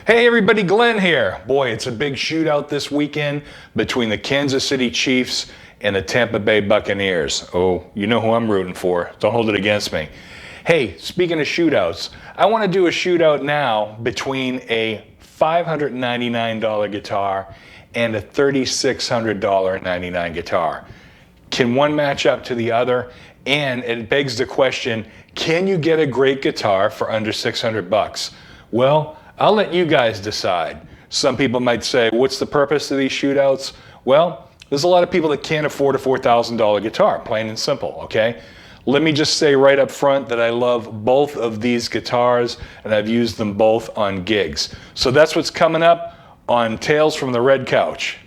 Hey everybody, Glenn here. Boy, it's a big shootout this weekend between the Kansas City Chiefs and the Tampa Bay Buccaneers. Oh, you know who I'm rooting for. Don't hold it against me. Hey, speaking of shootouts, I want to do a shootout now between a $599 guitar and a $3,600.99 guitar. Can one match up to the other? And it begs the question, can you get a great guitar for under 600 bucks? Well, I'll let you guys decide. Some people might say, what's the purpose of these shootouts? Well, there's a lot of people that can't afford a $4,000 guitar, plain and simple, okay? Let me just say right up front that I love both of these guitars and I've used them both on gigs. So that's what's coming up on Tales from the Red Couch.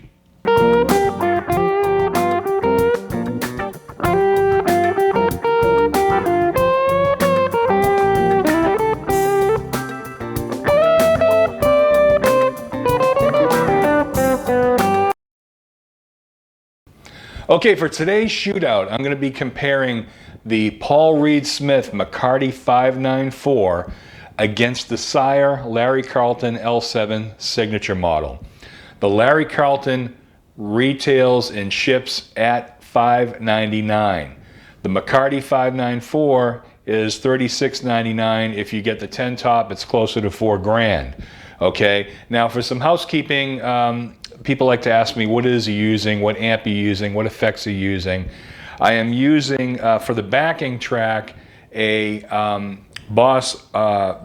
Okay, for today's shootout, I'm going to be comparing the Paul Reed Smith McCarty 594 against the Sire Larry Carlton L7 signature model. The Larry Carlton retails and ships at $599. The McCarty 594 is $36.99. If you get the 10 top, it's closer to $4,000. Okay, now for some housekeeping, people like to ask me, what is he using, what amp are you using, what effects are you using? I am using, for the backing track, a Boss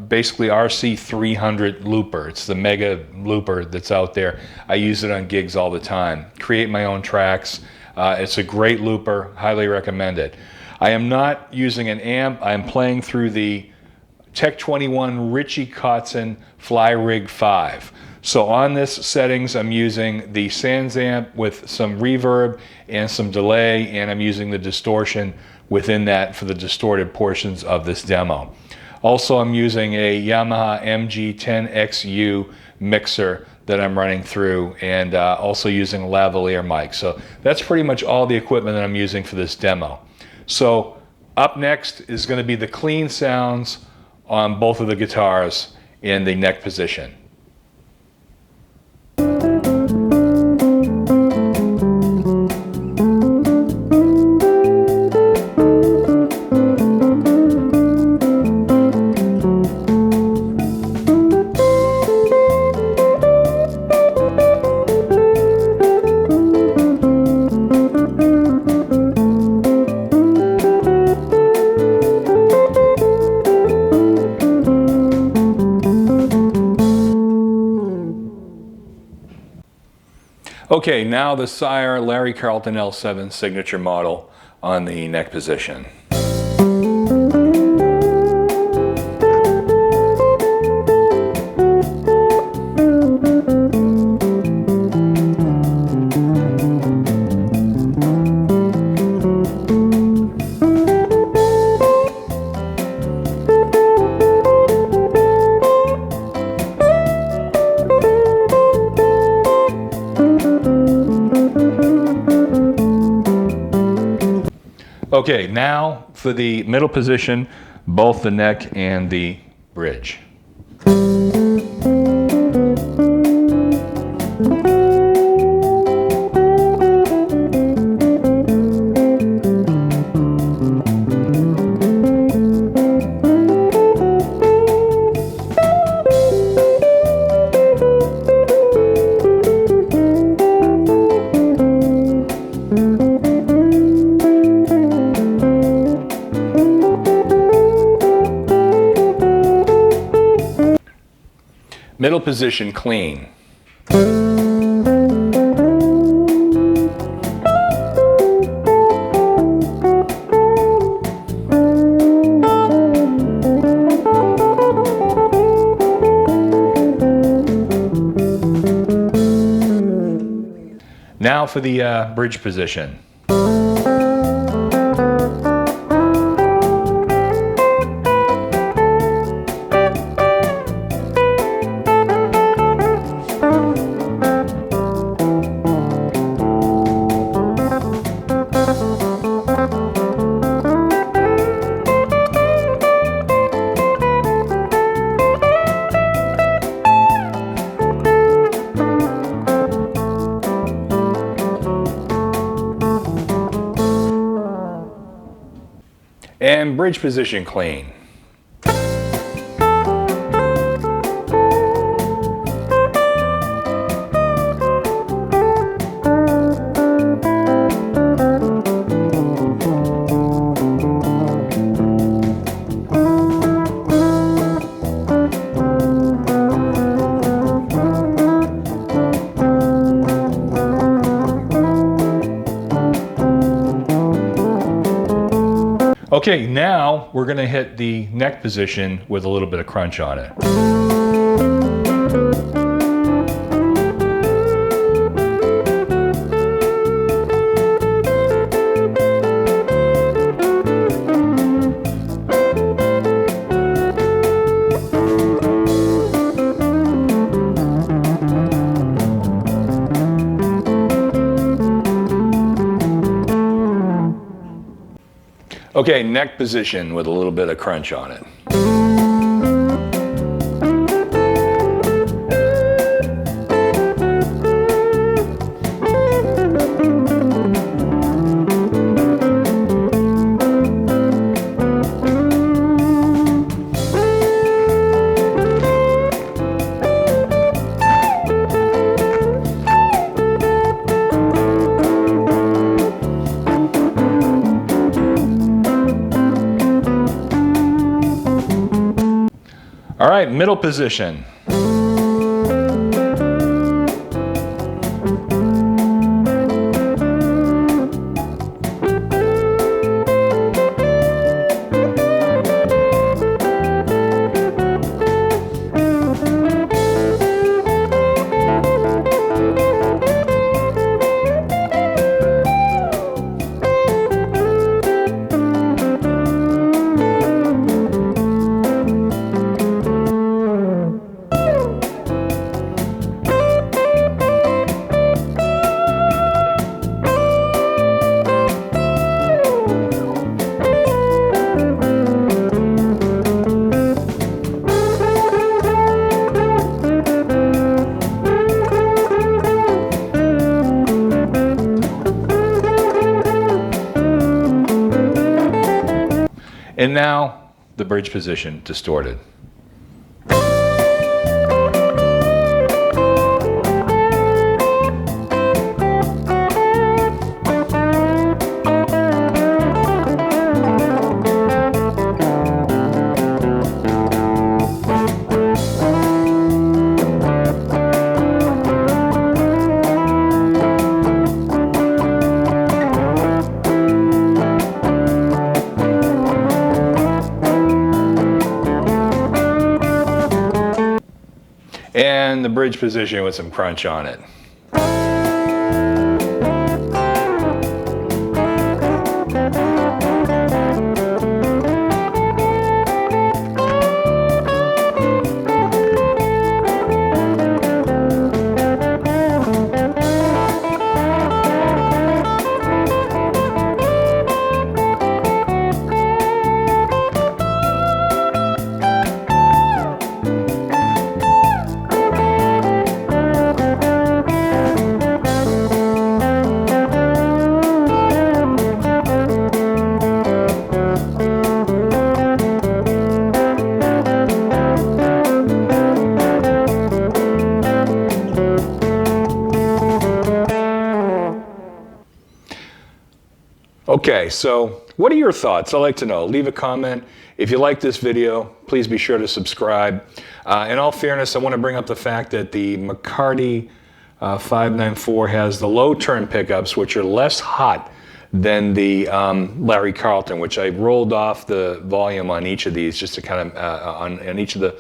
basically RC300 looper. It's the mega looper that's out there. I use it on gigs all the time. Create my own tracks. It's a great looper, highly recommend it. I am not using an amp. I am playing through the Tech 21 Richie Kotzen Fly Rig 5. So on this settings, I'm using the Sans amp with some reverb and some delay, and I'm using the distortion within that for the distorted portions of this demo. Also, I'm using a Yamaha MG10XU mixer that I'm running through, and also using a lavalier mic. So that's pretty much all the equipment that I'm using for this demo. So up next is going to be the clean sounds on both of the guitars in the neck position. Okay, now the Sire Larry Carlton L7 signature model on the neck position. Okay, now for the middle position, both the neck and the bridge. Middle position clean. Now for the bridge position. And bridge position clean. Okay, now we're going to hit the neck position with a little bit of crunch on it. Okay, neck position with a little bit of crunch on it. All right, middle position. And now the bridge position distorted. And the bridge position with some crunch on it. Okay, so what are your thoughts? I'd like to know. Leave a comment. If you like this video, please be sure to subscribe. In all fairness, I want to bring up the fact that the McCarty 594 has the low turn pickups, which are less hot than the Larry Carlton, which I rolled off the volume on each of these just to kind of, on each of the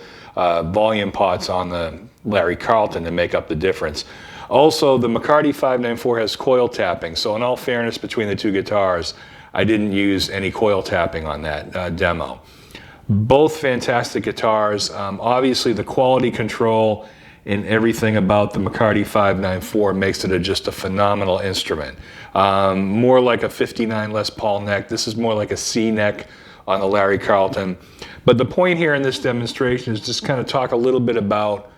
volume pots on the Larry Carlton to make up the difference. Also, the McCarty 594 has coil tapping, so in all fairness between the two guitars, I didn't use any coil tapping on that demo. Both fantastic guitars. Obviously, the quality control and everything about the McCarty 594 makes it just a phenomenal instrument. More like a 59 Les Paul neck. This is more like a C neck on the Larry Carlton. But the point here in this demonstration is just kind of talk a little bit about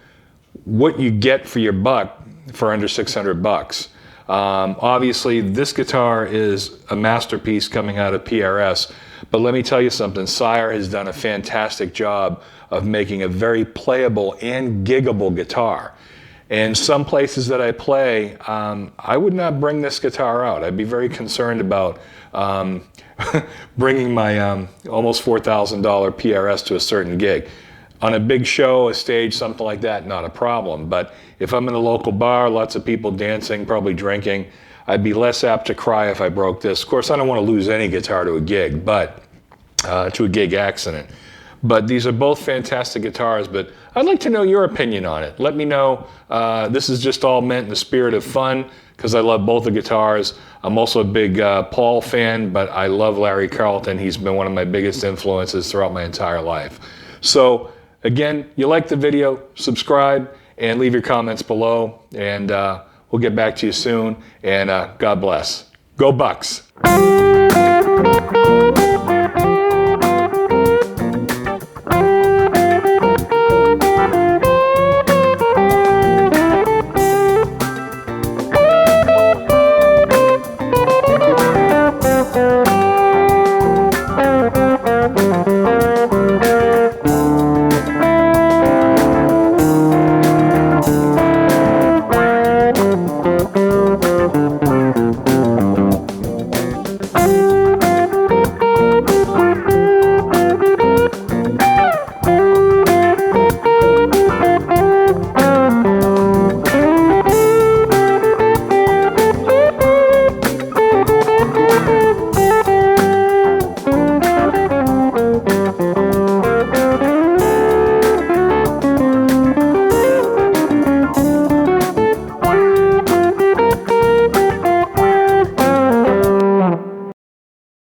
what you get for your buck for under 600 bucks. Obviously, this guitar is a masterpiece coming out of PRS, But let me tell you something, Sire has done a fantastic job of making a very playable and giggable guitar. And some places that I play, I would not bring this guitar out. I'd be very concerned about bringing my almost $4,000 PRS to a certain gig. On a big show, a stage, something like that, not a problem. But if I'm in a local bar, lots of people dancing, probably drinking, I'd be less apt to cry if I broke this. Of course, I don't want to lose any guitar to a gig, but to a gig accident. But these are both fantastic guitars, but I'd like to know your opinion on it. Let me know. This is just all meant in the spirit of fun, because I love both the guitars. I'm also a big Paul fan, but I love Larry Carlton. He's been one of my biggest influences throughout my entire life. So again, you like the video, subscribe, and leave your comments below, and we'll get back to you soon, and God bless. Go Bucks!